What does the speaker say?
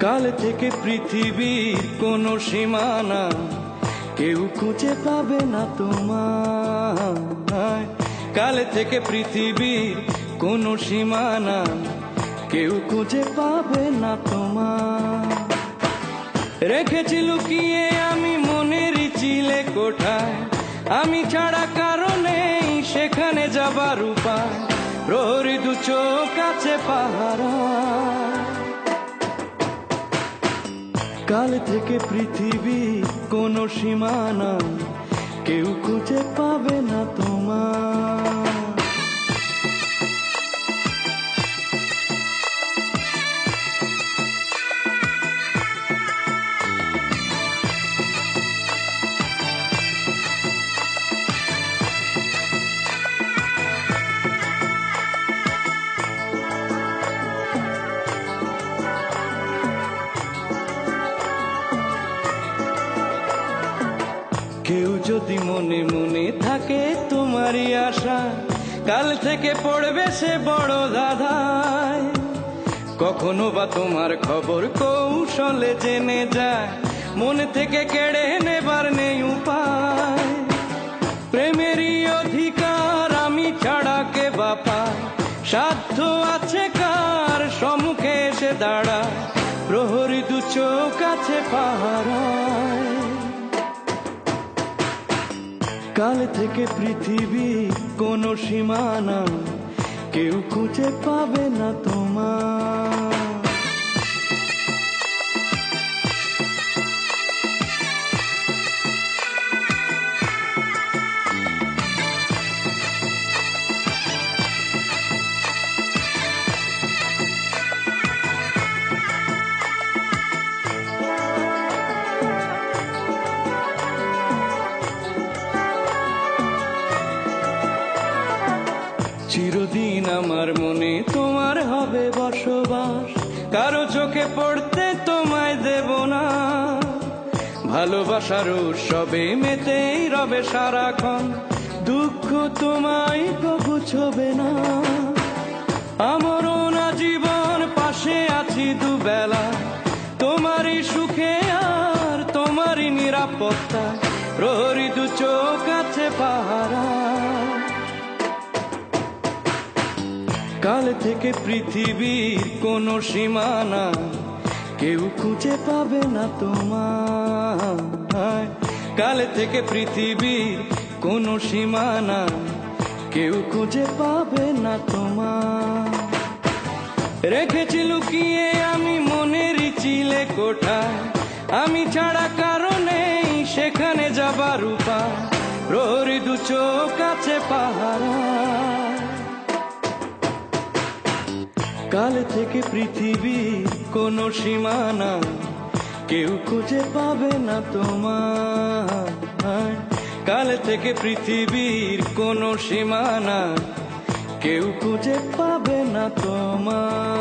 কাল থেকে পৃথিবীর কোনো সীমানা কেউ খুঁজে পাবে না তোমায়। কাল থেকে পৃথিবীর কোনো সীমানা কেউ খুঁজে পাবে না তোমায়। রেখেছি লুকিয়ে আমি মনের চিলে কোঠায়, আমি ছাড়া কারণে সেখানে যাবার উপায়। প্রহরী দু চোখ আছে পাহারা। কাল থেকে পৃথিবী কোনো সীমানা কেউ খুঁজে পাবে না তোমার। কেউ যদি মনে মনে থাকে তোমারই আশা, কাল থেকে পড়বে সে বড় ধাঁধায়। কখনো বা তোমার খবর কৌশলে জেনে যায়, মন থেকে কেড়ে নেবার নেই উপায়। প্রেমেরই অধিকার আমি ছাড়া কে বা পায়, সাধ্য আছে কার সম্মুখে এসে দাঁড়ায়। প্রহরী দু চোখ আছে পাহারায়। কাল থেকে পৃথিবী কোনো সীমানা কেউ খুঁজে পাবে না তোমার। চিরদিন আমার মনে তোমার হবে বসবাস, কারো চোখে পড়তে তোমায় দেব না। ভালোবাসার উৎসবে মেতেই রবে সারাক্ষণ, দুঃখ তোমায় কবু ছবে না। আমারও না জীবন পাশে আছি দুবেলা, তোমারই সুখে আর তোমারই নিরাপত্তা। প্রহরী দু চোখ আছে পাহারা। কাল থেকে পৃথিবীর কোনো সীমানা কেউ খুঁজে পাবে না তোমায়। কাল থেকে পৃথিবীর কোনো সীমানা কেউ খুঁজে পাবে না তোমায়। রেখেছি লুকিয়ে আমি মনের চিলে কোঠায়, আমি ছাড়া কারণে সেখানে যাবার উপায়। প্রহরী দু চোখ আছে পাহারা। কাল থেকে পৃথিবীর কোনো সীমানা কেউ খুঁজে পাবে না তোমার। কাল থেকে পৃথিবীর কোনো সীমানা কেউ খুঁজে পাবে না তোমার।